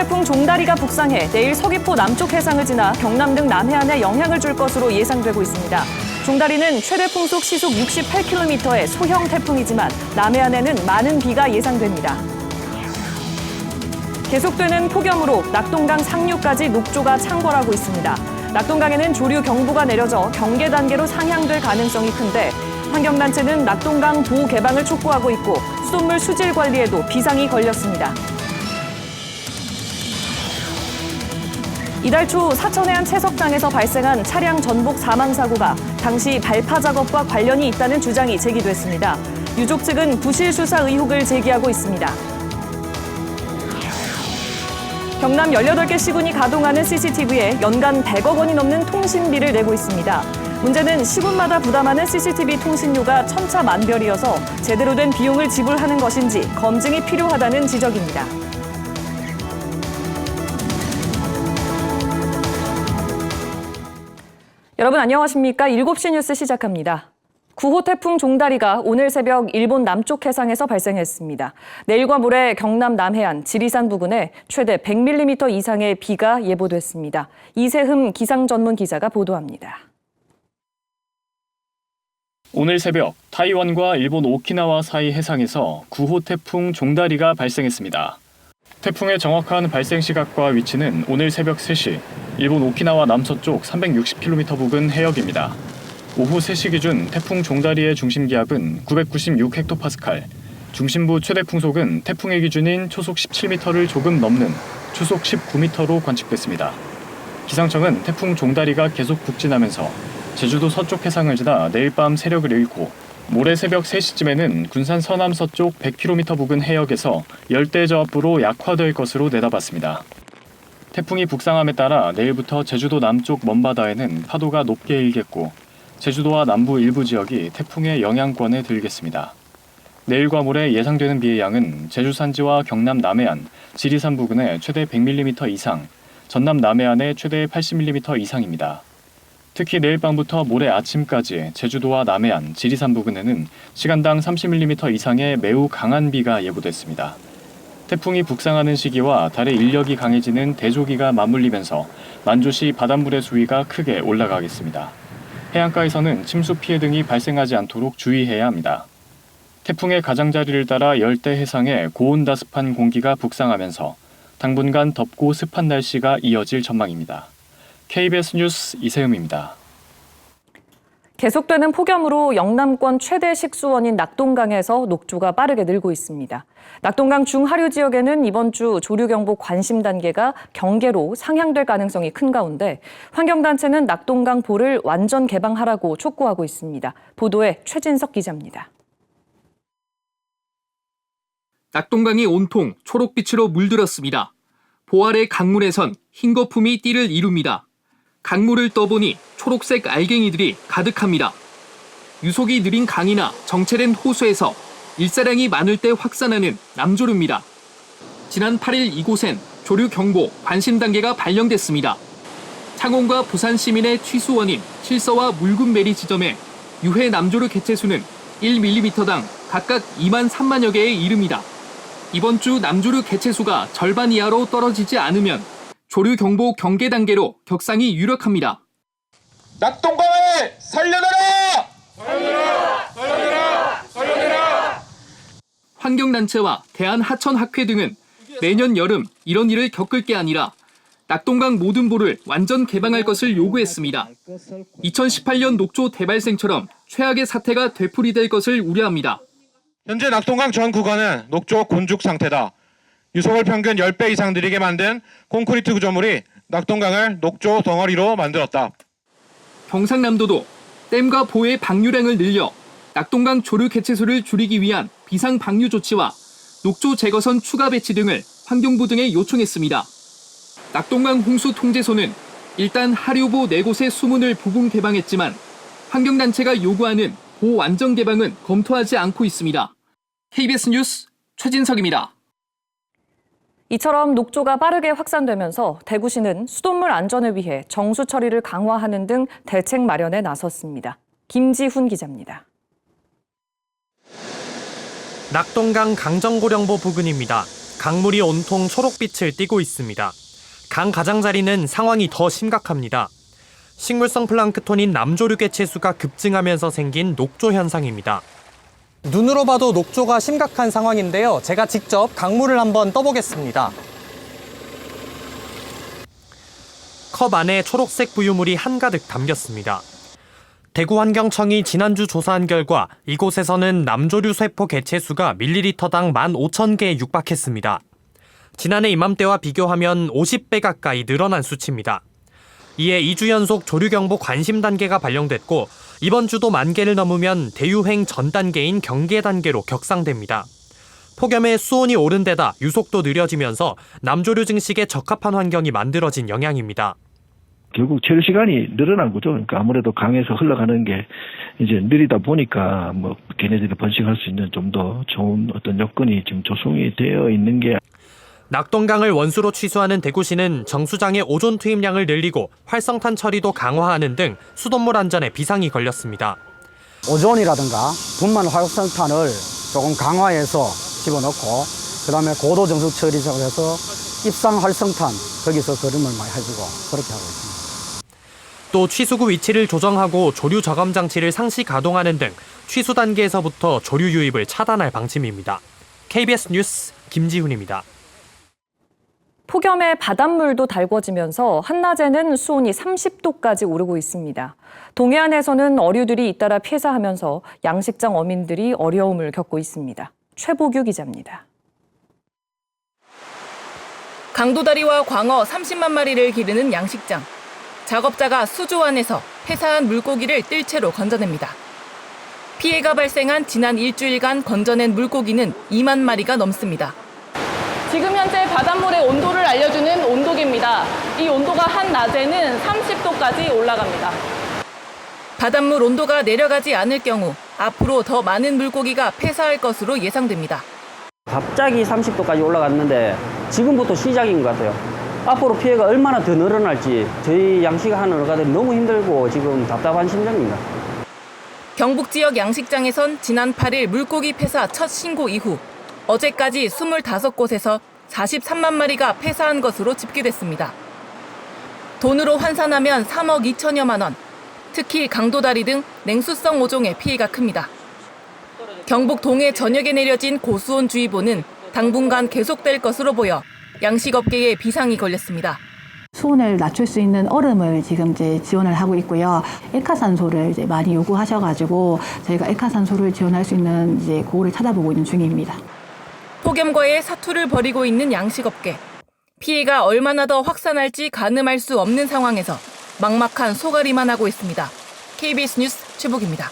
태풍 종다리가 북상해 내일 서귀포 남쪽 해상을 지나 경남 등 남해안에 영향을 줄 것으로 예상되고 있습니다. 종다리는 최대 풍속 시속 68km의 소형 태풍이지만 남해안에는 많은 비가 예상됩니다. 계속되는 폭염으로 낙동강 상류까지 녹조가 창궐하고 있습니다. 낙동강에는 조류 경보가 내려져 경계 단계로 상향될 가능성이 큰데 환경단체는 낙동강 보호 개방을 촉구하고 있고 수돗물 수질 관리에도 비상이 걸렸습니다. 이달 초 사천해안 채석장에서 발생한 차량 전복 사망 사고가 당시 발파 작업과 관련이 있다는 주장이 제기됐습니다. 유족 측은 부실 수사 의혹을 제기하고 있습니다. 경남 18개 시군이 가동하는 CCTV에 연간 100억 원이 넘는 통신비를 내고 있습니다. 문제는 시군마다 부담하는 CCTV 통신료가 천차만별이어서 제대로 된 비용을 지불하는 것인지 검증이 필요하다는 지적입니다. 여러분 안녕하십니까? 7시 뉴스 시작합니다. 9호 태풍 종다리가 오늘 새벽 일본 남쪽 해상에서 발생했습니다. 내일과 모레 경남 남해안, 지리산 부근에 최대 100mm 이상의 비가 예보됐습니다. 이세흠 기상 전문 기자가 보도합니다. 오늘 새벽 타이완과 일본 오키나와 사이 해상에서 9호 태풍 종다리가 발생했습니다. 태풍의 정확한 발생 시각과 위치는 오늘 새벽 3시, 일본 오키나와 남서쪽 360km 부근 해역입니다. 오후 3시 기준 태풍 종다리의 중심 기압은 996헥토파스칼, 중심부 최대 풍속은 태풍의 기준인 초속 17m를 조금 넘는 초속 19m로 관측됐습니다. 기상청은 태풍 종다리가 계속 북진하면서 제주도 서쪽 해상을 지나 내일 밤 세력을 잃고 모레 새벽 3시쯤에는 군산 서남서쪽 100km 부근 해역에서 열대저압부로 약화될 것으로 내다봤습니다. 태풍이 북상함에 따라 내일부터 제주도 남쪽 먼바다에는 파도가 높게 일겠고 제주도와 남부 일부 지역이 태풍의 영향권에 들겠습니다. 내일과 모레 예상되는 비의 양은 제주 산지와 경남 남해안, 지리산 부근에 최대 100mm 이상, 전남 남해안에 최대 80mm 이상입니다. 특히 내일 밤부터 모레 아침까지 제주도와 남해안, 지리산 부근에는 시간당 30mm 이상의 매우 강한 비가 예보됐습니다. 태풍이 북상하는 시기와 달의 인력이 강해지는 대조기가 맞물리면서 만조시 바닷물의 수위가 크게 올라가겠습니다. 해안가에서는 침수 피해 등이 발생하지 않도록 주의해야 합니다. 태풍의 가장자리를 따라 열대 해상에 고온다습한 공기가 북상하면서 당분간 덥고 습한 날씨가 이어질 전망입니다. KBS 뉴스 이세흠입니다. 계속되는 폭염으로 영남권 최대 식수원인 낙동강에서 녹조가 빠르게 늘고 있습니다. 낙동강 중하류 지역에는 이번 주 조류경보 관심 단계가 경계로 상향될 가능성이 큰 가운데 환경단체는 낙동강 보를 완전 개방하라고 촉구하고 있습니다. 보도에 최진석 기자입니다. 낙동강이 온통 초록빛으로 물들었습니다. 보 아래 강물에선 흰 거품이 띠를 이룹니다. 강물을 떠보니 초록색 알갱이들이 가득합니다. 유속이 느린 강이나 정체된 호수에서 일사량이 많을 때 확산하는 남조류입니다. 지난 8일 이곳엔 조류경보 관심 단계가 발령됐습니다. 창원과 부산 시민의 취수원인 칠서와 묽은메리 지점에 유해 남조류 개체수는 1mm당 각각 2만 3만여 개에 이릅니다. 이번 주 남조류 개체수가 절반 이하로 떨어지지 않으면 조류경보 경계 단계로 격상이 유력합니다. 낙동강을 살려내라! 살려내라! 살려내라! 살려내라! 환경단체와 대한하천학회 등은 내년 여름 이런 일을 겪을 게 아니라 낙동강 모든 보를 완전 개방할 것을 요구했습니다. 2018년 녹조 대발생처럼 최악의 사태가 되풀이될 것을 우려합니다. 현재 낙동강 전 구간은 녹조 곤죽 상태다. 유속을 평균 10배 이상 느리게 만든 콘크리트 구조물이 낙동강을 녹조 덩어리로 만들었다. 경상남도도 댐과 보의 방류량을 늘려 낙동강 조류 개체수를 줄이기 위한 비상 방류 조치와 녹조 제거선 추가 배치 등을 환경부 등에 요청했습니다. 낙동강 홍수 통제소는 일단 하류보 4곳의 수문을 부분 개방했지만 환경단체가 요구하는 보 완전 개방은 검토하지 않고 있습니다. KBS 뉴스 최진석입니다. 이처럼 녹조가 빠르게 확산되면서 대구시는 수돗물 안전을 위해 정수 처리를 강화하는 등 대책 마련에 나섰습니다. 김지훈 기자입니다. 낙동강 강정고령보 부근입니다. 강물이 온통 초록빛을 띠고 있습니다. 강 가장자리는 상황이 더 심각합니다. 식물성 플랑크톤인 남조류 개체수가 급증하면서 생긴 녹조 현상입니다. 눈으로 봐도 녹조가 심각한 상황인데요. 제가 직접 강물을 한번 떠보겠습니다. 컵 안에 초록색 부유물이 한가득 담겼습니다. 대구환경청이 지난주 조사한 결과 이곳에서는 남조류 세포 개체수가 밀리리터당 15,000개에 육박했습니다. 지난해 이맘때와 비교하면 50배 가까이 늘어난 수치입니다. 이에 2주 연속 조류경보 관심 단계가 발령됐고 이번 주도 10,000개를 넘으면 대유행 전 단계인 경계 단계로 격상됩니다. 폭염에 수온이 오른 데다 유속도 느려지면서 남조류 증식에 적합한 환경이 만들어진 영향입니다. 결국 체류 시간이 늘어난 거죠. 그러니까 아무래도 강에서 흘러가는 게 이제 느리다 보니까 뭐 걔네들이 번식할 수 있는 좀 더 좋은 어떤 여건이 지금 조성이 되어 있는 게. 낙동강을 원수로 취수하는 대구시는 정수장의 오존 투입량을 늘리고 활성탄 처리도 강화하는 등 수돗물 안전에 비상이 걸렸습니다. 오존이라든가 분말 활성탄을 조금 강화해서 집어넣고 그다음에 고도 정수 처리작을 해서 입상 활성탄 거기서 거름을 많이 해주고 그렇게 하고 있습니다. 또 취수구 위치를 조정하고 조류 저감 장치를 상시 가동하는 등 취수 단계에서부터 조류 유입을 차단할 방침입니다. KBS 뉴스 김지훈입니다. 폭염에 바닷물도 달궈지면서 한낮에는 수온이 30도까지 오르고 있습니다. 동해안에서는 어류들이 잇따라 폐사하면서 양식장 어민들이 어려움을 겪고 있습니다. 최보규 기자입니다. 강도다리와 광어 30만 마리를 기르는 양식장. 작업자가 수조 안에서 폐사한 물고기를 뜰채로 건져냅니다. 피해가 발생한 지난 일주일간 건져낸 물고기는 2만 마리가 넘습니다. 지금 현재 바닷물의 온도를 알려주는 온도계입니다. 이 온도가 한낮에는 30도까지 올라갑니다. 바닷물 온도가 내려가지 않을 경우 앞으로 더 많은 물고기가 폐사할 것으로 예상됩니다. 갑자기 30도까지 올라갔는데 지금부터 시작인 것 같아요. 앞으로 피해가 얼마나 더 늘어날지 저희 양식하는 어가들이 너무 힘들고 지금 답답한 심정입니다. 경북 지역 양식장에선 지난 8일 물고기 폐사 첫 신고 이후 어제까지 25곳에서 43만 마리가 폐사한 것으로 집계됐습니다. 돈으로 환산하면 3억 2천여만 원, 특히 강도다리 등 냉수성 어종의 피해가 큽니다. 경북 동해 전역에 내려진 고수온 주의보는 당분간 계속될 것으로 보여 양식업계에 비상이 걸렸습니다. 수온을 낮출 수 있는 얼음을 지금 이제 지원을 하고 있고요. 액화산소를 이제 많이 요구하셔가지고 저희가 액화산소를 지원할 수 있는 이제 고를 찾아보고 있는 중입니다. 폭염과의 사투를 벌이고 있는 양식업계. 피해가 얼마나 더 확산할지 가늠할 수 없는 상황에서 막막한 소가리만 하고 있습니다. KBS 뉴스 최복입니다.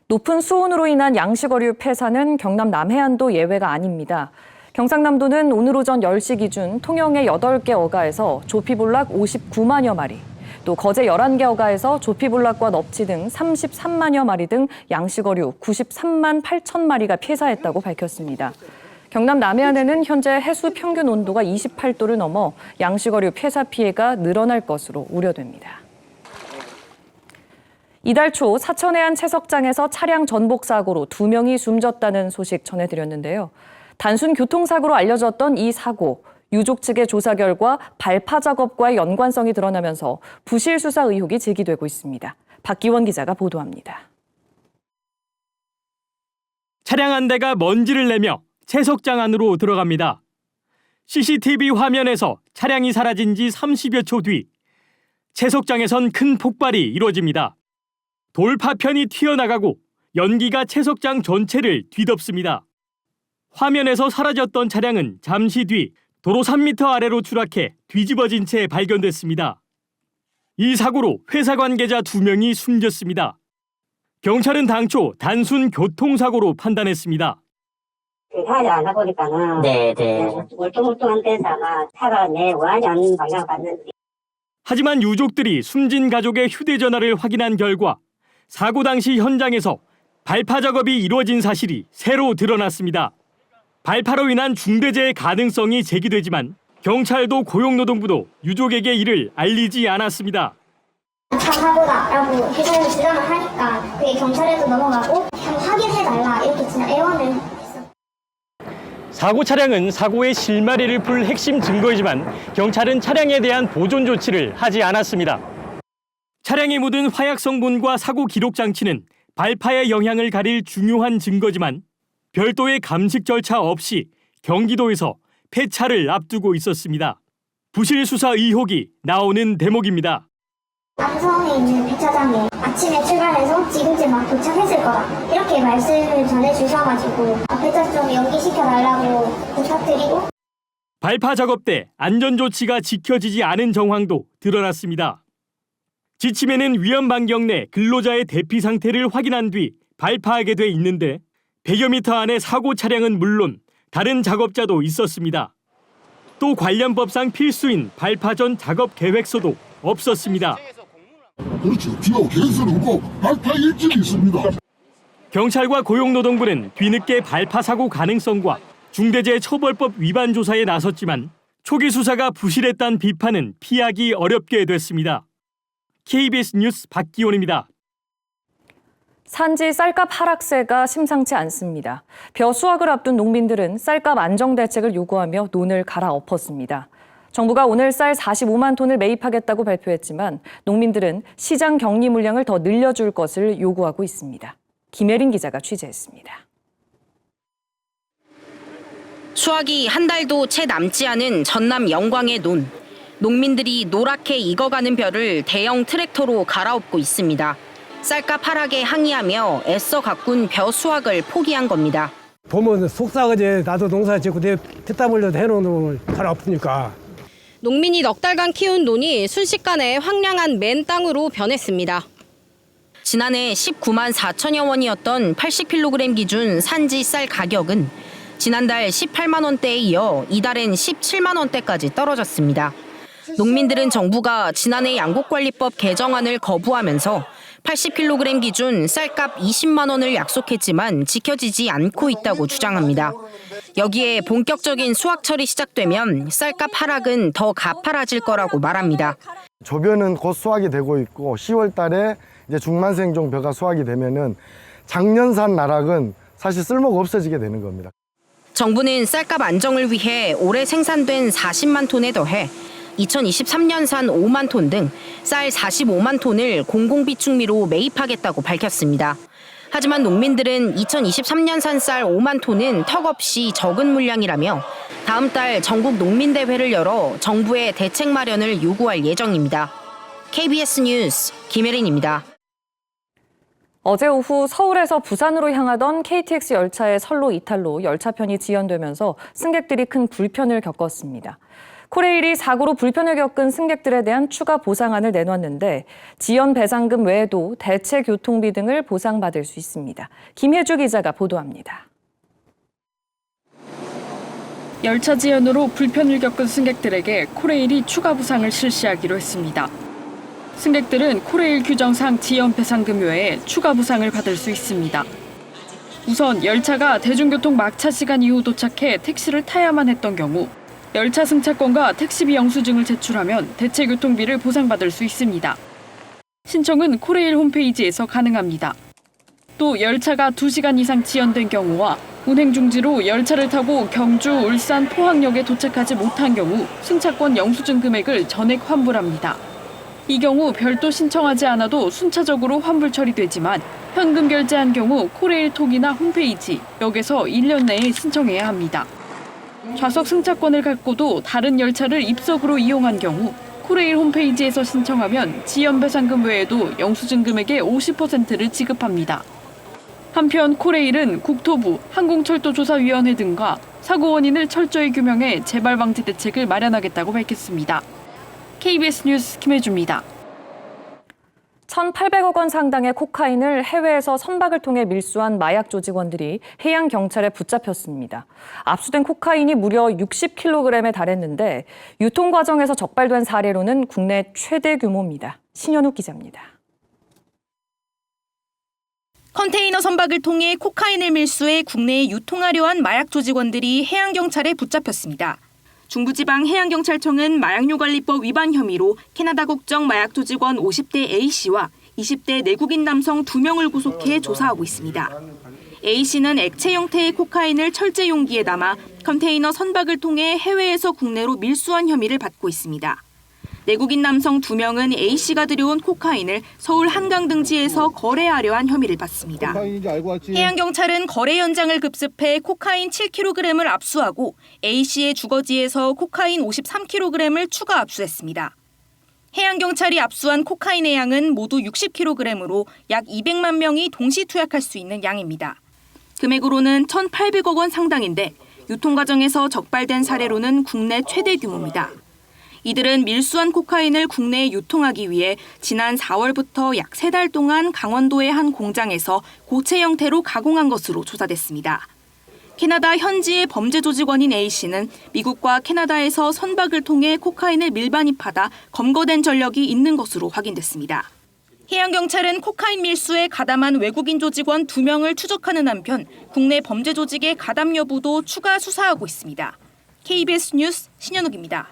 높은 수온으로 인한 양식어류 폐사는 경남 남해안도 예외가 아닙니다. 경상남도는 오늘 오전 10시 기준 통영의 8개 어가에서 조피볼락 59만여 마리, 또 거제 11개 어가에서 조피볼락과 넙치 등 33만여 마리 등 양식어류 93만 8천 마리가 폐사했다고 밝혔습니다. 경남 남해안에는 현재 해수 평균 온도가 28도를 넘어 양식어류 폐사 피해가 늘어날 것으로 우려됩니다. 이달 초 사천해안 채석장에서 차량 전복 사고로 2명이 숨졌다는 소식 전해드렸는데요. 단순 교통사고로 알려졌던 이 사고, 유족 측의 조사 결과 발파 작업과의 연관성이 드러나면서 부실 수사 의혹이 제기되고 있습니다. 박기원 기자가 보도합니다. 차량 한 대가 먼지를 내며 채석장 안으로 들어갑니다. CCTV 화면에서 차량이 사라진 지 30여 초 뒤 채석장에선 큰 폭발이 이루어집니다. 돌파편이 튀어나가고 연기가 채석장 전체를 뒤덮습니다. 화면에서 사라졌던 차량은 잠시 뒤 도로 3m 아래로 추락해 뒤집어진 채 발견됐습니다. 이 사고로 회사 관계자 2명이 숨졌습니다. 경찰은 당초 단순 교통사고로 판단했습니다. 생각하지 않다 보니까는 울퉁불퉁한 데서 아마 차가 내 원하지 않는 방향을 갔는데. 하지만 유족들이 숨진 가족의 휴대전화를 확인한 결과 사고 당시 현장에서 발파 작업이 이루어진 사실이 새로 드러났습니다. 발파로 인한 중대재해 가능성이 제기되지만 경찰도 고용노동부도 유족에게 이를 알리지 않았습니다. 사고다라고 해서 주장을 하니까 그게 경찰에도 넘어가고 확인해달라 이렇게 진짜 애원을 했어. 사고 차량은 사고의 실마리를 풀 핵심 증거이지만 경찰은 차량에 대한 보존 조치를 하지 않았습니다. 차량에 묻은 화약 성분과 사고 기록 장치는 발파의 영향을 가릴 중요한 증거지만 별도의 감식 절차 없이 경기도에서 폐차를 앞두고 있었습니다. 부실 수사 의혹이 나오는 대목입니다. 남성에 있는 폐차장에 아침에 출발해서 지금쯤 막 도착했을 거다 이렇게 말씀을 전해주셔가지고 폐차 좀 연기시켜달라고 부탁드리고 발파 작업 때 안전조치가 지켜지지 않은 정황도 드러났습니다. 지침에는 위험 반경 내 근로자의 대피 상태를 확인한 뒤 발파하게 돼 있는데 100여 미터 안에 사고 차량은 물론 다른 작업자도 있었습니다. 또 관련 법상 필수인 발파 전 작업 계획서도 없었습니다. 그렇죠. 지금 계획서는 없고 발파 일정이 있습니다. 경찰과 고용노동부는 뒤늦게 발파 사고 가능성과 중대재해처벌법 위반 조사에 나섰지만 초기 수사가 부실했다는 비판은 피하기 어렵게 됐습니다. KBS 뉴스 박기원입니다. 산지 쌀값 하락세가 심상치 않습니다. 벼 수확을 앞둔 농민들은 쌀값 안정 대책을 요구하며 논을 갈아엎었습니다. 정부가 오늘 쌀 45만 톤을 매입하겠다고 발표했지만 농민들은 시장 격리 물량을 더 늘려줄 것을 요구하고 있습니다. 김혜린 기자가 취재했습니다. 수확이 한 달도 채 남지 않은 전남 영광의 논. 농민들이 노랗게 익어가는 벼를 대형 트랙터로 갈아엎고 있습니다. 쌀값 하락에 항의하며 애써 가꾼 벼 수확을 포기한 겁니다. 보면 속상하지. 나도 농사 짓고 내 피땀 흘려서 해놓은 놈을 갈아엎으니까. 농민이 넉 달간 키운 논이 순식간에 황량한 맨 땅으로 변했습니다. 지난해 19만 4천여 원이었던 80kg 기준 산지 쌀 가격은 지난달 18만 원대에 이어 이달엔 17만 원대까지 떨어졌습니다. 농민들은 정부가 지난해 양곡관리법 개정안을 거부하면서 80kg 기준 쌀값 20만 원을 약속했지만 지켜지지 않고 있다고 주장합니다. 여기에 본격적인 수확철이 시작되면 쌀값 하락은 더 가파라질 거라고 말합니다. 조변은 곧 수확이 되고 있고 10월 달에 이제 중만생종 벼가 수확이 되면은 작년산 나락은 사실 쓸모가 없어지게 되는 겁니다. 정부는 쌀값 안정을 위해 올해 생산된 40만 톤에 더해 2023년산 5만 톤 등 쌀 45만 톤을 공공비축미로 매입하겠다고 밝혔습니다. 하지만 농민들은 2023년산 쌀 5만 톤은 턱없이 적은 물량이라며 다음 달 전국 농민대회를 열어 정부의 대책 마련을 요구할 예정입니다. KBS 뉴스 김혜린입니다. 어제 오후 서울에서 부산으로 향하던 KTX 열차의 선로 이탈로 열차편이 지연되면서 승객들이 큰 불편을 겪었습니다. 코레일이 사고로 불편을 겪은 승객들에 대한 추가 보상안을 내놨는데 지연 배상금 외에도 대체 교통비 등을 보상받을 수 있습니다. 김혜주 기자가 보도합니다. 열차 지연으로 불편을 겪은 승객들에게 코레일이 추가 보상을 실시하기로 했습니다. 승객들은 코레일 규정상 지연 배상금 외에 추가 보상을 받을 수 있습니다. 우선 열차가 대중교통 막차 시간 이후 도착해 택시를 타야만 했던 경우 열차 승차권과 택시비 영수증을 제출하면 대체 교통비를 보상받을 수 있습니다. 신청은 코레일 홈페이지에서 가능합니다. 또 열차가 2시간 이상 지연된 경우와 운행 중지로 열차를 타고 경주, 울산, 포항역에 도착하지 못한 경우 승차권 영수증 금액을 전액 환불합니다. 이 경우 별도 신청하지 않아도 순차적으로 환불 처리되지만 현금 결제한 경우 코레일 톡이나 홈페이지, 역에서 1년 내에 신청해야 합니다. 좌석 승차권을 갖고도 다른 열차를 입석으로 이용한 경우 코레일 홈페이지에서 신청하면 지연 배상금 외에도 영수증 금액의 50%를 지급합니다. 한편 코레일은 국토부, 항공철도조사위원회 등과 사고 원인을 철저히 규명해 재발 방지 대책을 마련하겠다고 밝혔습니다. KBS 뉴스 김혜주입니다. 1,800억 원 상당의 코카인을 해외에서 선박을 통해 밀수한 마약 조직원들이 해양경찰에 붙잡혔습니다. 압수된 코카인이 무려 60kg에 달했는데 유통 과정에서 적발된 사례로는 국내 최대 규모입니다. 신현욱 기자입니다. 컨테이너 선박을 통해 코카인을 밀수해 국내에 유통하려 한 마약 조직원들이 해양경찰에 붙잡혔습니다. 중부지방해양경찰청은 마약류관리법 위반 혐의로 캐나다 국적 마약 조직원 50대 A씨와 20대 내국인 남성 2명을 구속해 조사하고 있습니다. A씨는 액체 형태의 코카인을 철제 용기에 담아 컨테이너 선박을 통해 해외에서 국내로 밀수한 혐의를 받고 있습니다. 내국인 남성 2명은 A씨가 들여온 코카인을 서울 한강 등지에서 거래하려 한 혐의를 받습니다. 해양경찰은 거래 현장을 급습해 코카인 7kg을 압수하고 A씨의 주거지에서 코카인 53kg을 추가 압수했습니다. 해양경찰이 압수한 코카인의 양은 모두 60kg으로 약 200만 명이 동시 투약할 수 있는 양입니다. 금액으로는 1,800억 원 상당인데 유통 과정에서 적발된 사례로는 국내 최대 규모입니다. 이들은 밀수한 코카인을 국내에 유통하기 위해 지난 4월부터 약 3달 동안 강원도의 한 공장에서 고체 형태로 가공한 것으로 조사됐습니다. 캐나다 현지의 범죄 조직원인 A씨는 미국과 캐나다에서 선박을 통해 코카인을 밀반입하다 검거된 전력이 있는 것으로 확인됐습니다. 해양경찰은 코카인 밀수에 가담한 외국인 조직원 2명을 추적하는 한편 국내 범죄 조직의 가담 여부도 추가 수사하고 있습니다. KBS 뉴스 신현욱입니다.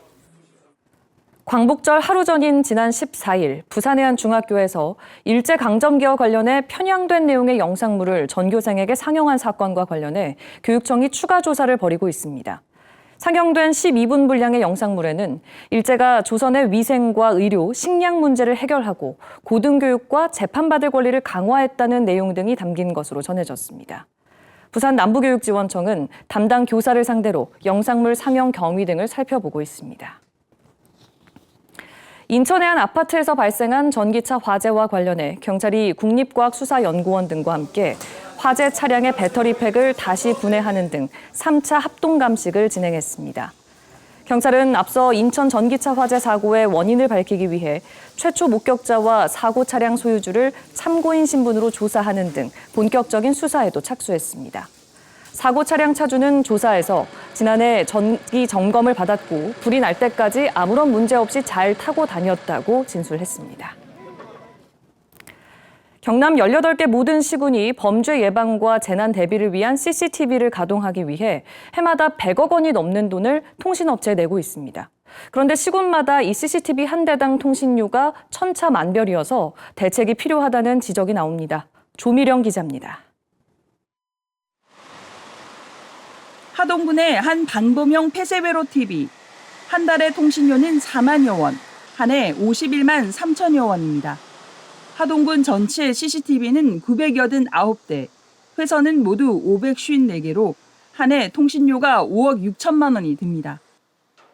광복절 하루 전인 지난 14일 부산의 한 중학교에서 일제강점기와 관련해 편향된 내용의 영상물을 전교생에게 상영한 사건과 관련해 교육청이 추가 조사를 벌이고 있습니다. 상영된 12분 분량의 영상물에는 일제가 조선의 위생과 의료, 식량 문제를 해결하고 고등교육과 재판받을 권리를 강화했다는 내용 등이 담긴 것으로 전해졌습니다. 부산 남부교육지원청은 담당 교사를 상대로 영상물 상영 경위 등을 살펴보고 있습니다. 인천의 한 아파트에서 발생한 전기차 화재와 관련해 경찰이 국립과학수사연구원 등과 함께 화재 차량의 배터리팩을 다시 분해하는 등 3차 합동감식을 진행했습니다. 경찰은 앞서 인천 전기차 화재 사고의 원인을 밝히기 위해 최초 목격자와 사고 차량 소유주를 참고인 신분으로 조사하는 등 본격적인 수사에도 착수했습니다. 사고 차량 차주는 조사에서 지난해 전기 점검을 받았고 불이 날 때까지 아무런 문제 없이 잘 타고 다녔다고 진술했습니다. 경남 18개 모든 시군이 범죄 예방과 재난 대비를 위한 CCTV를 가동하기 위해 해마다 100억 원이 넘는 돈을 통신업체에 내고 있습니다. 그런데 시군마다 이 CCTV 한 대당 통신료가 천차만별이어서 대책이 필요하다는 지적이 나옵니다. 조미령 기자입니다. 하동군의 한 방범형 폐쇄회로 TV. 한 달의 통신료는 4만여 원, 한 해 51만 3천여 원입니다. 하동군 전체 CCTV는 989대, 회선은 모두 554개로 한 해 통신료가 5억 6천만 원이 듭니다.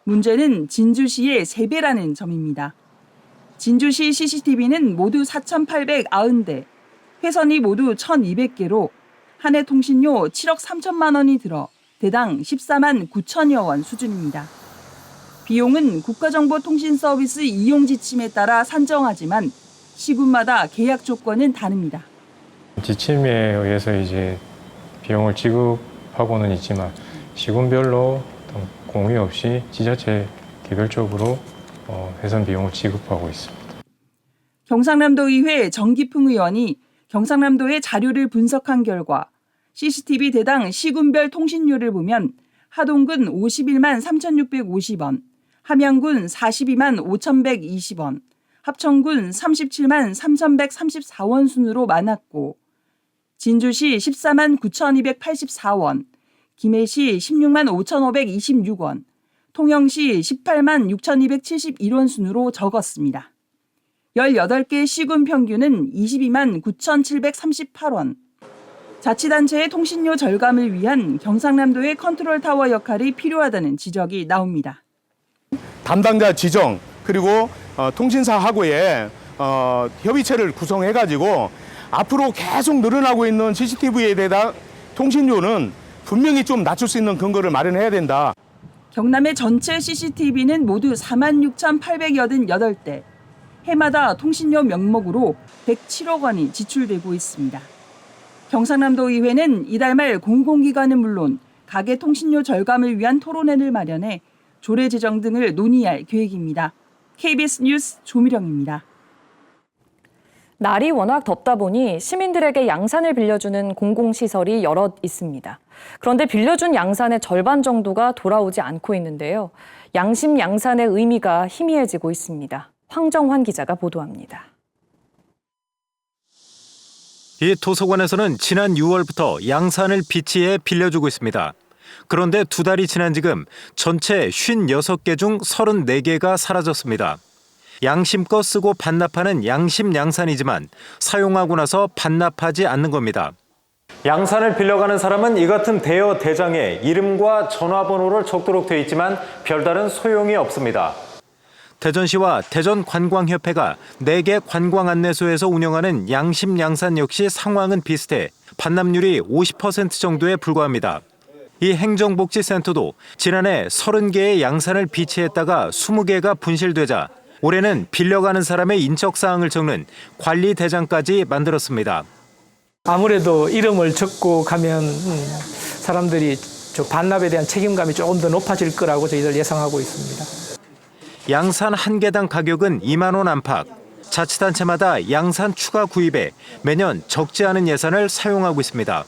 문제는 진주시의 3배라는 점입니다. 진주시 CCTV는 모두 4,890대, 회선이 모두 1,200개로 한 해 통신료 7억 3천만 원이 들어 대당 14만 9천여 원 수준입니다. 비용은 국가정보통신서비스 이용 지침에 따라 산정하지만 시군마다 계약 조건은 다릅니다. 지침에 의해서 이제 비용을 지급하고는 있지만 시군별로 공유 없이 지자체 개별적으로 회선 비용을 지급하고 있습니다. 경상남도의회 정기풍 의원이 경상남도의 자료를 분석한 결과 CCTV 대당 시군별 통신료를 보면 하동군 51만 3,650원, 함양군 42만 5,120원, 합천군 37만 3,134원 순으로 많았고 진주시 14만 9,284원, 김해시 16만 5,526원, 통영시 18만 6,271원 순으로 적었습니다. 18개 시군 평균은 22만 9,738원. 자치단체의 통신료 절감을 위한 경상남도의 컨트롤타워 역할이 필요하다는 지적이 나옵니다. 담당자 지정 그리고 통신사하고의 협의체를 구성해가지고 앞으로 계속 늘어나고 있는 CCTV에 대한 통신료는 분명히 좀 낮출 수 있는 근거를 마련해야 된다. 경남의 전체 CCTV는 모두 46,888대, 해마다 통신료 명목으로 107억 원이 지출되고 있습니다. 경상남도의회는 이달 말 공공기관은 물론 가계 통신료 절감을 위한 토론회를 마련해 조례 제정 등을 논의할 계획입니다. KBS 뉴스 조미령입니다. 날이 워낙 덥다 보니 시민들에게 양산을 빌려주는 공공시설이 여럿 있습니다. 그런데 빌려준 양산의 절반 정도가 돌아오지 않고 있는데요. 양심 양산의 의미가 희미해지고 있습니다. 황정환 기자가 보도합니다. 이 도서관에서는 지난 6월부터 양산을 비치해 빌려주고 있습니다. 그런데 2달이 지난 지금 전체 56개 중 34개가 사라졌습니다. 양심껏 쓰고 반납하는 양심 양산이지만 사용하고 나서 반납하지 않는 겁니다. 양산을 빌려가는 사람은 이 같은 대여 대장에 이름과 전화번호를 적도록 돼 있지만 별다른 소용이 없습니다. 대전시와 대전관광협회가 4개 관광 안내소에서 운영하는 양심 양산 역시 상황은 비슷해 반납률이 50% 정도에 불과합니다. 이 행정복지센터도 지난해 30개의 양산을 비치했다가 20개가 분실되자 올해는 빌려가는 사람의 인적사항을 적는 관리대장까지 만들었습니다. 아무래도 이름을 적고 가면 사람들이 반납에 대한 책임감이 조금 더 높아질 거라고 저희들 예상하고 있습니다. 양산 한 개당 가격은 2만 원 안팎. 자치단체마다 양산 추가 구입에 매년 적지 않은 예산을 사용하고 있습니다.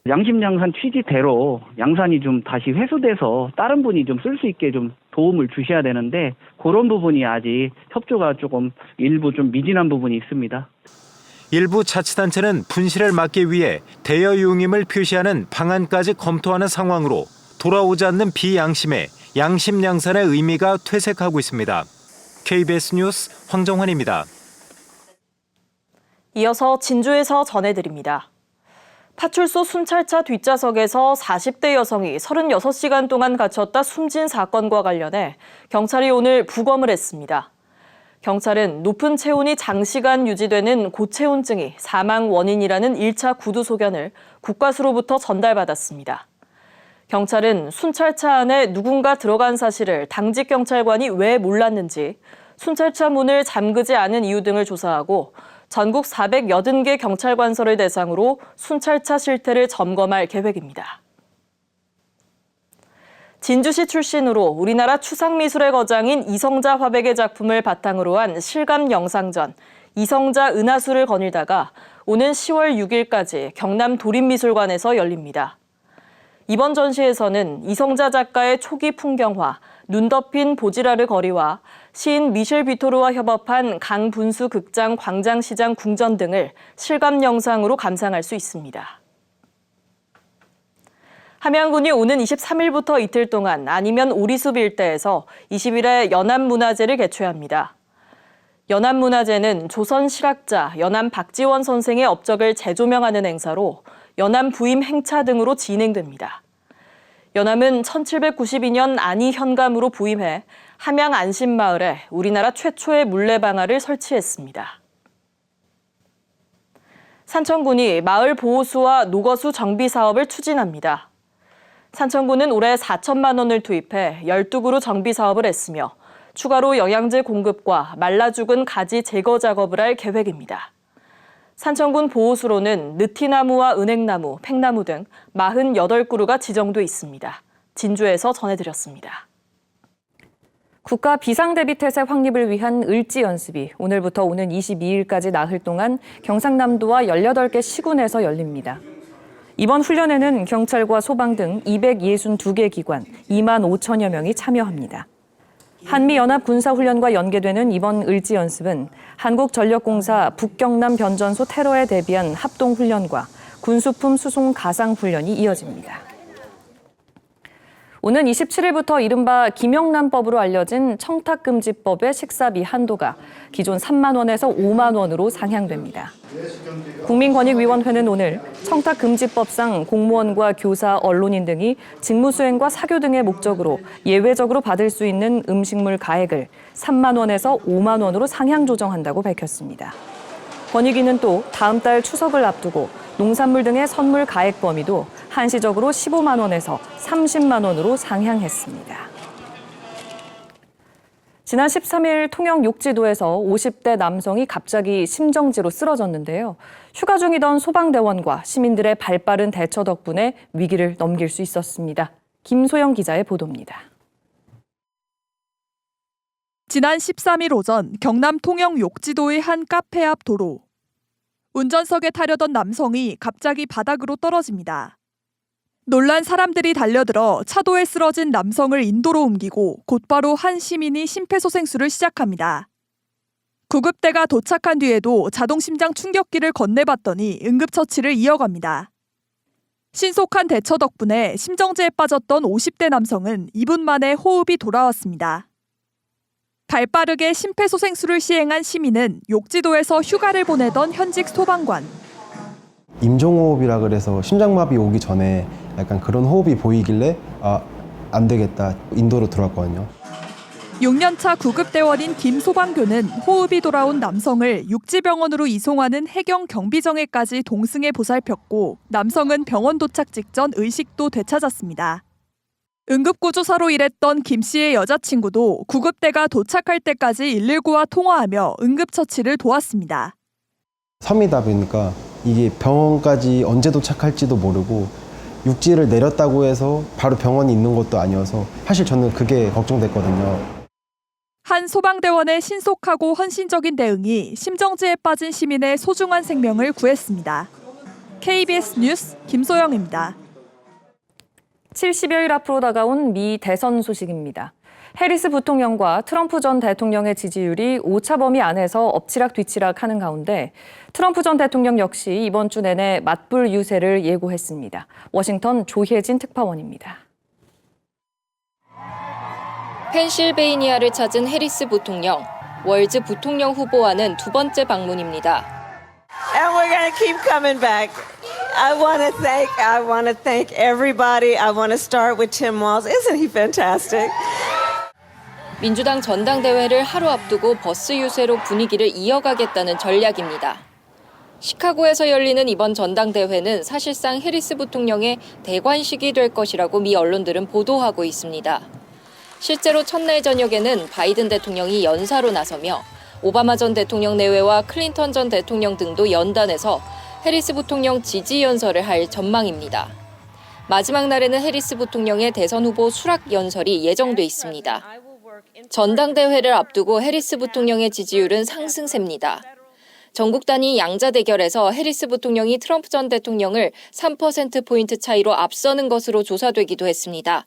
양심양산 취지대로 양산이 좀 다시 회수돼서 다른 분이 좀 쓸 수 있게 좀 도움을 주셔야 되는데 그런 부분이 아직 협조가 조금 일부 좀 미진한 부분이 있습니다. 일부 자치단체는 분실을 막기 위해 대여 용임을 표시하는 방안까지 검토하는 상황으로 돌아오지 않는 비양심에 양심 양산의 의미가 퇴색하고 있습니다. KBS 뉴스 황정환입니다. 이어서 진주에서 전해드립니다. 파출소 순찰차 뒷좌석에서 40대 여성이 36시간 동안 갇혔다 숨진 사건과 관련해 경찰이 오늘 부검을 했습니다. 경찰은 높은 체온이 장시간 유지되는 고체온증이 사망 원인이라는 1차 구두 소견을 국과수로부터 전달받았습니다. 경찰은 순찰차 안에 누군가 들어간 사실을 당직 경찰관이 왜 몰랐는지, 순찰차 문을 잠그지 않은 이유 등을 조사하고 전국 480개 경찰관서를 대상으로 순찰차 실태를 점검할 계획입니다. 진주시 출신으로 우리나라 추상미술의 거장인 이성자 화백의 작품을 바탕으로 한 실감 영상전 이성자 은하수를 거닐다가 오는 10월 6일까지 경남 도립미술관에서 열립니다. 이번 전시에서는 이성자 작가의 초기 풍경화, 눈 덮인 보지라르 거리와 시인 미셸 비토르와 협업한 강분수 극장 광장시장 궁전 등을 실감 영상으로 감상할 수 있습니다. 함양군이 오는 23일부터 이틀 동안 아니면 오리숲 일대에서 20일에 연암문화제를 개최합니다. 연암문화제는 조선 실학자 연암 박지원 선생의 업적을 재조명하는 행사로 연암 부임 행차 등으로 진행됩니다. 연암은 1792년 안희 현감으로 부임해 함양 안심마을에 우리나라 최초의 물레방아를 설치했습니다. 산천군이 마을 보호수와 녹어수 정비 사업을 추진합니다. 산천군은 올해 4천만 원을 투입해 12그루 정비 사업을 했으며 추가로 영양제 공급과 말라 죽은 가지 제거 작업을 할 계획입니다. 산천군 보호수로는 느티나무와 은행나무, 팽나무 등 48그루가 지정돼 있습니다. 진주에서 전해드렸습니다. 국가 비상대비태세 확립을 위한 을지 연습이 오늘부터 오는 22일까지 나흘 동안 경상남도와 18개 시군에서 열립니다. 이번 훈련에는 경찰과 소방 등 262개 기관 2만 5천여 명이 참여합니다. 한미연합군사훈련과 연계되는 이번 을지 연습은 한국전력공사 북경남 변전소 테러에 대비한 합동훈련과 군수품 수송 가상훈련이 이어집니다. 오는 27일부터 이른바 김영란법으로 알려진 청탁금지법의 식사비 한도가 기존 3만 원에서 5만 원으로 상향됩니다. 국민권익위원회는 오늘 청탁금지법상 공무원과 교사, 언론인 등이 직무수행과 사교 등의 목적으로 예외적으로 받을 수 있는 음식물 가액을 3만 원에서 5만 원으로 상향 조정한다고 밝혔습니다. 권익위는 또 다음 달 추석을 앞두고 농산물 등의 선물 가액 범위도 한시적으로 15만 원에서 30만 원으로 상향했습니다. 지난 13일 통영 욕지도에서 50대 남성이 갑자기 심정지로 쓰러졌는데요. 휴가 중이던 소방대원과 시민들의 발빠른 대처 덕분에 위기를 넘길 수 있었습니다. 김소영 기자의 보도입니다. 지난 13일 오전 경남 통영 욕지도의 한 카페 앞 도로. 운전석에 타려던 남성이 갑자기 바닥으로 떨어집니다. 놀란 사람들이 달려들어 차도에 쓰러진 남성을 인도로 옮기고 곧바로 한 시민이 심폐소생술을 시작합니다. 구급대가 도착한 뒤에도 자동심장 충격기를 건네봤더니 응급처치를 이어갑니다. 신속한 대처 덕분에 심정지에 빠졌던 50대 남성은 2분 만에 호흡이 돌아왔습니다. 발빠르게 심폐소생술을 시행한 시민은 욕지도에서 휴가를 보내던 현직 소방관. 임종호흡이라 그래서 심장마비 오기 전에 약간 그런 호흡이 보이길래 안 되겠다 인도로 들어왔거든요. 6년차 구급대원인 김 소방교는 호흡이 돌아온 남성을 육지병원으로 이송하는 해경 경비정에까지 동승해 보살폈고 남성은 병원 도착 직전 의식도 되찾았습니다. 응급구조사로 일했던 김 씨의 여자친구도 구급대가 도착할 때까지 119와 통화하며 응급처치를 도왔습니다. 섬이다 보니까 이게 병원까지 언제 도착할지도 모르고 육지를 내렸다고 해서 바로 병원이 있는 것도 아니어서 사실 저는 그게 걱정됐거든요. 한 소방대원의 신속하고 헌신적인 대응이 심정지에 빠진 시민의 소중한 생명을 구했습니다. KBS 뉴스 김소영입니다. 70여일 앞으로 다가온 미 대선 소식입니다. 해리스 부통령과 트럼프 전 대통령의 지지율이 오차 범위 안에서 엎치락뒤치락 하는 가운데 트럼프 전 대통령 역시 이번 주 내내 맞불 유세를 예고했습니다. 워싱턴 조혜진 특파원입니다. 펜실베이니아를 찾은 해리스 부통령, 월즈 부통령 후보와는 두 번째 방문입니다. And we're going to keep coming back. I want to thank everybody. I want to start with Tim Walz. Isn't he fantastic? 민주당 전당대회를 하루 앞두고 버스 유세로 분위기를 이어가겠다는 전략입니다. 시카고에서 열리는 이번 전당대회는 사실상 해리스 부통령의 대관식이 될 것이라고 미 언론들은 보도하고 있습니다. 실제로 첫날 저녁에는 바이든 대통령이 연사로 나서며 오바마 전 대통령 내외와 클린턴 전 대통령 등도 연단해서 해리스 부통령 지지 연설을 할 전망입니다. 마지막 날에는 해리스 부통령의 대선 후보 수락 연설이 예정돼 있습니다. 전당대회를 앞두고 해리스 부통령의 지지율은 상승세입니다. 전국 단위 양자 대결에서 해리스 부통령이 트럼프 전 대통령을 3%포인트 차이로 앞서는 것으로 조사되기도 했습니다.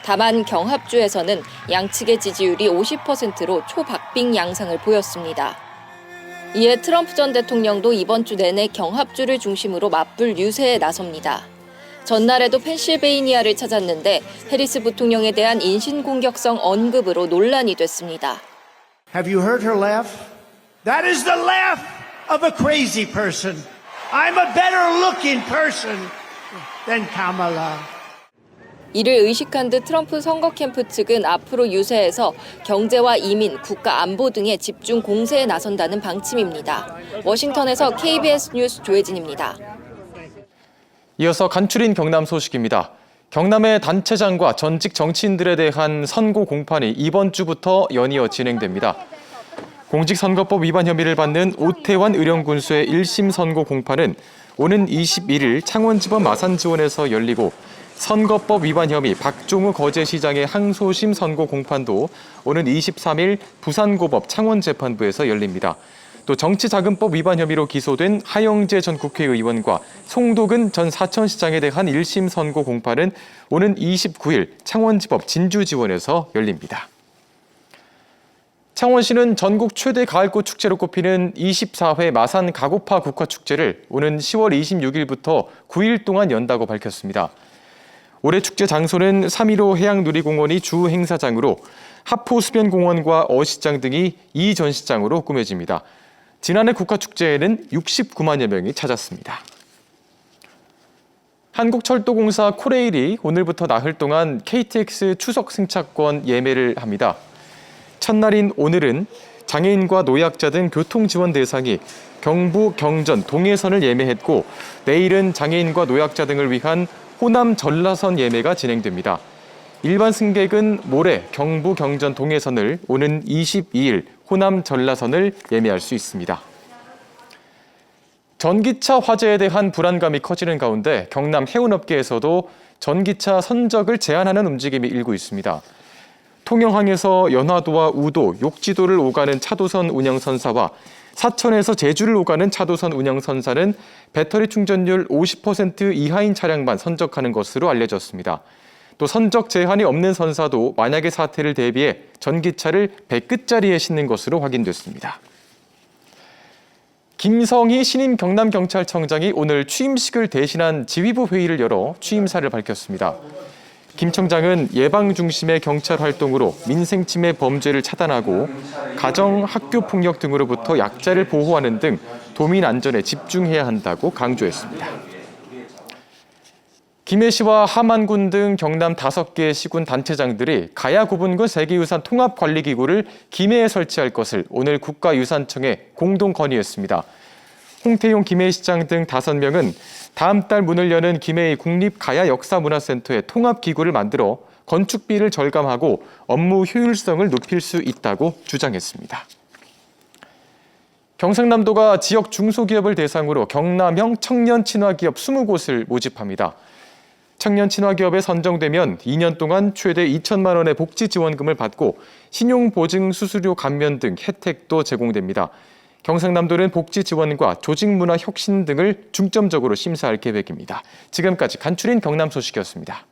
다만 경합주에서는 양측의 지지율이 50%로 초박빙 양상을 보였습니다. 이에 트럼프 전 대통령도 이번 주 내내 경합주를 중심으로 맞불 유세에 나섭니다. 전날에도 펜실베이니아를 찾았는데 해리스 부통령에 대한 인신공격성 언급으로 논란이 됐습니다. Have you heard her laugh? That is the laugh of a crazy person. I'm a better looking person than Kamala. 이를 의식한 듯 트럼프 선거 캠프 측은 앞으로 유세에서 경제와 이민, 국가 안보 등에 집중 공세에 나선다는 방침입니다. 워싱턴에서 KBS 뉴스 조혜진입니다. 이어서 간추린 경남 소식입니다. 경남의 단체장과 전직 정치인들에 대한 선고 공판이 이번 주부터 연이어 진행됩니다. 공직선거법 위반 혐의를 받는 오태환 의령군수의 1심 선고 공판은 오는 21일 창원지법 마산지원에서 열리고 선거법 위반 혐의 박종우 거제시장의 항소심 선고 공판도 오는 23일 부산고법 창원재판부에서 열립니다. 또 정치자금법 위반 혐의로 기소된 하영재 전 국회의원과 송도근 전 사천시장에 대한 1심 선고 공판은 오는 29일 창원지법 진주지원에서 열립니다. 창원시는 전국 최대 가을꽃 축제로 꼽히는 24회 마산 가고파 국화축제를 오는 10월 26일부터 9일 동안 연다고 밝혔습니다. 올해 축제 장소는 3.15 해양놀이공원이 주 행사장으로 하포수변공원과 어시장 등이 이전시장으로 꾸며집니다. 지난해 국화축제에는 69만여 명이 찾았습니다. 한국철도공사 코레일이 오늘부터 나흘 동안 KTX 추석 승차권 예매를 합니다. 첫날인 오늘은 장애인과 노약자 등 교통지원 대상이 경부, 경전, 동해선을 예매했고 내일은 장애인과 노약자 등을 위한 호남 전라선 예매가 진행됩니다. 일반 승객은 모레 경부, 경전, 동해선을, 오는 22일 호남 전라선을 예매할 수 있습니다. 전기차 화재에 대한 불안감이 커지는 가운데 경남 해운업계에서도 전기차 선적을 제한하는 움직임이 일고 있습니다. 통영항에서 연화도와 우도, 욕지도를 오가는 차도선 운영선사와 사천에서 제주를 오가는 차도선 운영선사는 배터리 충전율 50% 이하인 차량만 선적하는 것으로 알려졌습니다. 또 선적 제한이 없는 선사도 만약의 사태를 대비해 전기차를 배 끝자리에 싣는 것으로 확인됐습니다. 김성희 신임 경남경찰청장이 오늘 취임식을 대신한 지휘부 회의를 열어 취임사를 밝혔습니다. 김 청장은 예방 중심의 경찰 활동으로 민생침해 범죄를 차단하고 가정, 학교 폭력 등으로부터 약자를 보호하는 등 도민 안전에 집중해야 한다고 강조했습니다. 김해시와 함안군 등 경남 5개 시군 단체장들이 가야구분군 세계유산 통합관리기구를 김해에 설치할 것을 오늘 국가유산청에 공동 건의했습니다. 홍태용 김해시장 등 5명은 다음 달 문을 여는 김해의 국립가야역사문화센터에 통합기구를 만들어 건축비를 절감하고 업무 효율성을 높일 수 있다고 주장했습니다. 경상남도가 지역 중소기업을 대상으로 경남형 청년 친화기업 20곳을 모집합니다. 청년 친화기업에 선정되면 2년 동안 최대 2천만 원의 복지 지원금을 받고 신용보증 수수료 감면 등 혜택도 제공됩니다. 경상남도는 복지 지원과 조직문화 혁신 등을 중점적으로 심사할 계획입니다. 지금까지 간추린 경남 소식이었습니다.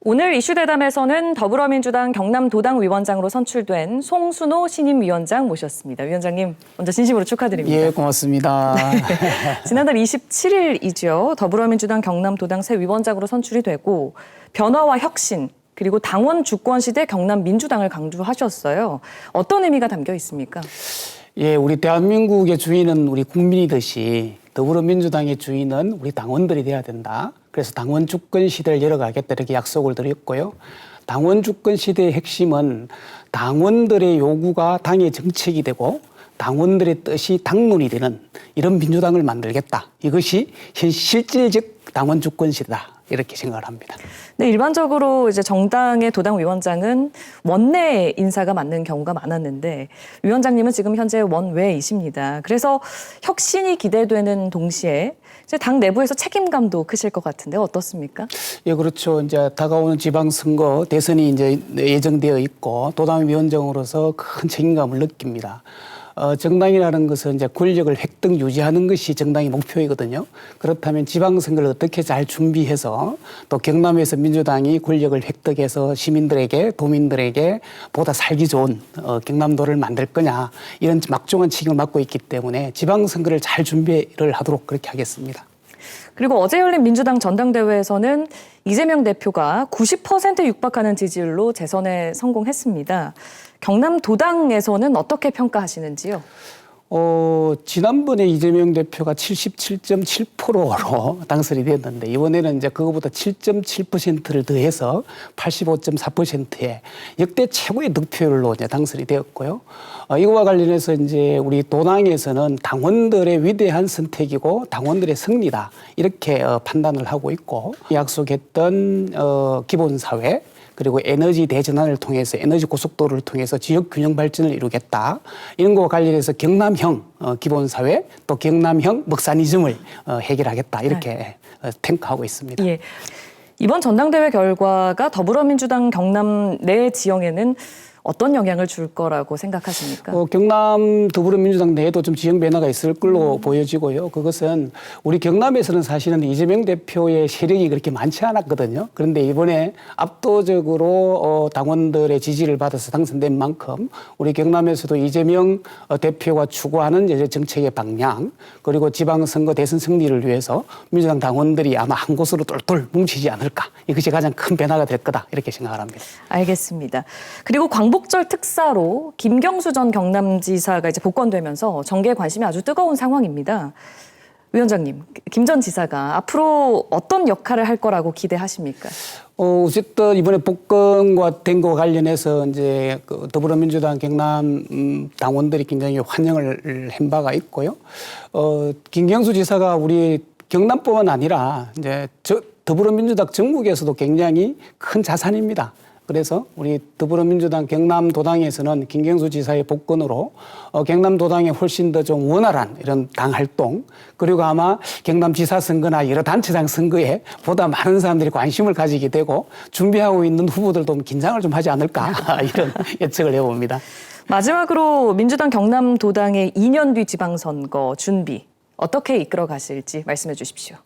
오늘 이슈대담에서는 더불어민주당 경남도당 위원장으로 선출된 송순호 신임 위원장 모셨습니다. 위원장님, 먼저 진심으로 축하드립니다. 예, 고맙습니다. 네. 지난달 27일이죠. 더불어민주당 경남도당 새 위원장으로 선출이 되고 변화와 혁신, 그리고 당원 주권 시대 경남민주당을 강조하셨어요. 어떤 의미가 담겨 있습니까? 예, 우리 대한민국의 주인은 우리 국민이듯이 더불어민주당의 주인은 우리 당원들이 돼야 된다. 그래서 당원 주권 시대를 열어가겠다 이렇게 약속을 드렸고요. 당원 주권 시대의 핵심은 당원들의 요구가 당의 정책이 되고 당원들의 뜻이 당론이 되는 이런 민주당을 만들겠다. 이것이 실질적 당원 주권 시대다. 이렇게 생각을 합니다. 네, 일반적으로 이제 정당의 도당 위원장은 원내 인사가 맡는 경우가 많았는데 위원장님은 지금 현재 원외이십니다. 그래서 혁신이 기대되는 동시에 이제 당 내부에서 책임감도 크실 것 같은데 어떻습니까? 예, 그렇죠. 이제 다가오는 지방선거 대선이 이제 예정되어 있고 도당 위원장으로서 큰 책임감을 느낍니다. 정당이라는 것은 이제 권력을 획득 유지하는 것이 정당의 목표이거든요. 그렇다면 지방선거를 어떻게 잘 준비해서 또 경남에서 민주당이 권력을 획득해서 시민들에게 도민들에게 보다 살기 좋은 경남도를 만들 거냐 이런 막중한 책임을 맡고 있기 때문에 지방선거를 잘 준비를 하도록 그렇게 하겠습니다. 그리고 어제 열린 민주당 전당대회에서는 이재명 대표가 90%에 육박하는 지지율로 재선에 성공했습니다. 경남도당에서는 어떻게 평가하시는지요? 지난번에 이재명 대표가 77.7%로 당선이 됐는데 이번에는 이제 그거보다 7.7%를 더해서 85.4%의 역대 최고의 득표율로 이제 당선이 되었고요. 이거와 관련해서 이제 우리 도당에서는 당원들의 위대한 선택이고 당원들의 승리다 이렇게 판단을 하고 있고 약속했던 기본사회 그리고 에너지 대전환을 통해서 에너지 고속도로를 통해서 지역 균형 발전을 이루겠다. 이런 것과 관련해서 경남형 기본사회 또 경남형 먹사니즘을 해결하겠다. 이렇게 탱크하고 있습니다. 예. 이번 전당대회 결과가 더불어민주당 경남 내 지형에는 어떤 영향을 줄 거라고 생각하십니까? 경남 더불어민주당 내에도 좀 지형 변화가 있을 걸로 보여지고요. 그것은 우리 경남에서는 사실은 이재명 대표의 세력이 그렇게 많지 않았거든요. 그런데 이번에 압도적으로 당원들의 지지를 받아서 당선된 만큼 우리 경남에서도 이재명 대표가 추구하는 정책의 방향 그리고 지방선거 대선 승리를 위해서 민주당 당원들이 아마 한 곳으로 똘똘 뭉치지 않을까. 이것이 가장 큰 변화가 될 거다. 이렇게 생각을 합니다. 알겠습니다. 그리고 광복절 특사로 김경수 전 경남지사가 이제 복권되면서 정계의 관심이 아주 뜨거운 상황입니다. 위원장님, 김 전 지사가 앞으로 어떤 역할을 할 거라고 기대하십니까? 어쨌든 이번에 복권과 된 것과 관련해서 이제 그 더불어민주당 경남 당원들이 굉장히 환영을 한 바가 있고요. 김경수 지사가 우리 경남뿐만 아니라 이제 더불어민주당 전국에서도 굉장히 큰 자산입니다. 그래서 우리 더불어민주당 경남도당에서는 김경수 지사의 복권으로 경남도당에 훨씬 더 좀 원활한 이런 당 활동 그리고 아마 경남지사 선거나 여러 단체장 선거에 보다 많은 사람들이 관심을 가지게 되고 준비하고 있는 후보들도 긴장을 좀 하지 않을까 이런 예측을 해봅니다. 마지막으로 민주당 경남도당의 2년 뒤 지방선거 준비 어떻게 이끌어 가실지 말씀해 주십시오.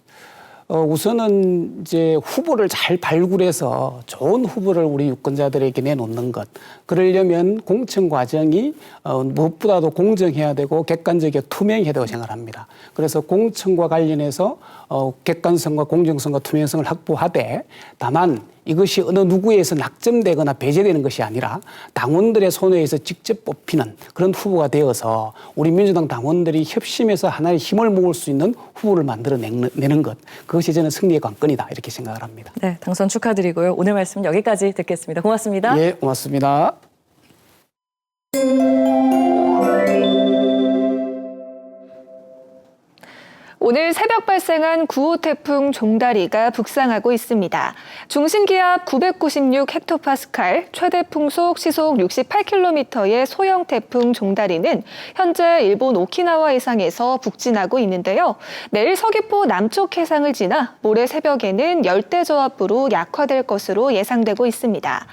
우선은 이제 후보를 잘 발굴해서 좋은 후보를 우리 유권자들에게 내놓는 것. 그러려면 공천 과정이 무엇보다도 공정해야 되고 객관적이고 투명해야 되고 생각합니다. 그래서 공천과 관련해서 객관성과 공정성과 투명성을 확보하되 다만 이것이 어느 누구에서 낙점되거나 배제되는 것이 아니라 당원들의 손에서 직접 뽑히는 그런 후보가 되어서 우리 민주당 당원들이 협심해서 하나의 힘을 모을 수 있는 후보를 만들어내는 것. 그것이 저는 승리의 관건이다 이렇게 생각을 합니다. 네, 당선 축하드리고요. 오늘 말씀 여기까지 듣겠습니다. 고맙습니다. 예, 고맙습니다. 오늘 새벽 발생한 9호 태풍 종다리가 북상하고 있습니다. 중심기압 996헥토파스칼, 최대 풍속 시속 68km의 소형 태풍 종다리는 현재 일본 오키나와 해상에서 북진하고 있는데요. 내일 서귀포 남쪽 해상을 지나 모레 새벽에는 열대저압으로 약화될 것으로 예상되고 있습니다.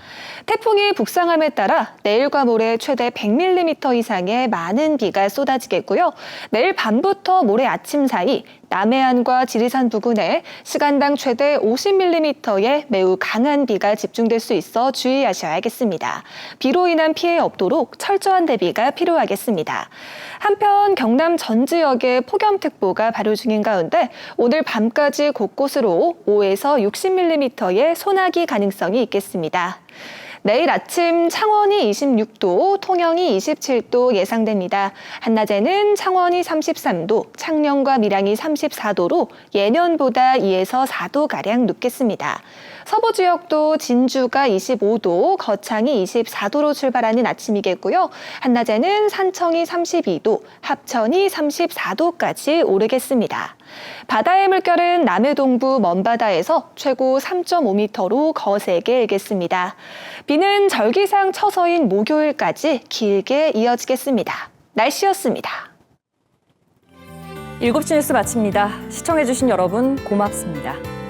태풍이 북상함에 따라 내일과 모레 최대 100mm 이상의 많은 비가 쏟아지겠고요. 내일 밤부터 모레 아침 사이 남해안과 지리산 부근에 시간당 최대 50mm의 매우 강한 비가 집중될 수 있어 주의하셔야겠습니다. 비로 인한 피해 없도록 철저한 대비가 필요하겠습니다. 한편 경남 전 지역에 폭염특보가 발효 중인 가운데 오늘 밤까지 곳곳으로 5에서 60mm의 소나기 가능성이 있겠습니다. 내일 아침 창원이 26도, 통영이 27도 예상됩니다. 한낮에는 창원이 33도, 창녕과 밀양이 34도로 예년보다 2에서 4도가량 높겠습니다. 서부 지역도 진주가 25도, 거창이 24도로 출발하는 아침이겠고요. 한낮에는 산청이 32도, 합천이 34도까지 오르겠습니다. 바다의 물결은 남해 동부 먼바다에서 최고 3.5m로 거세게 일겠습니다. 비는 절기상 처서인 목요일까지 길게 이어지겠습니다. 날씨였습니다. 7시 뉴스 마칩니다. 시청해주신 여러분 고맙습니다.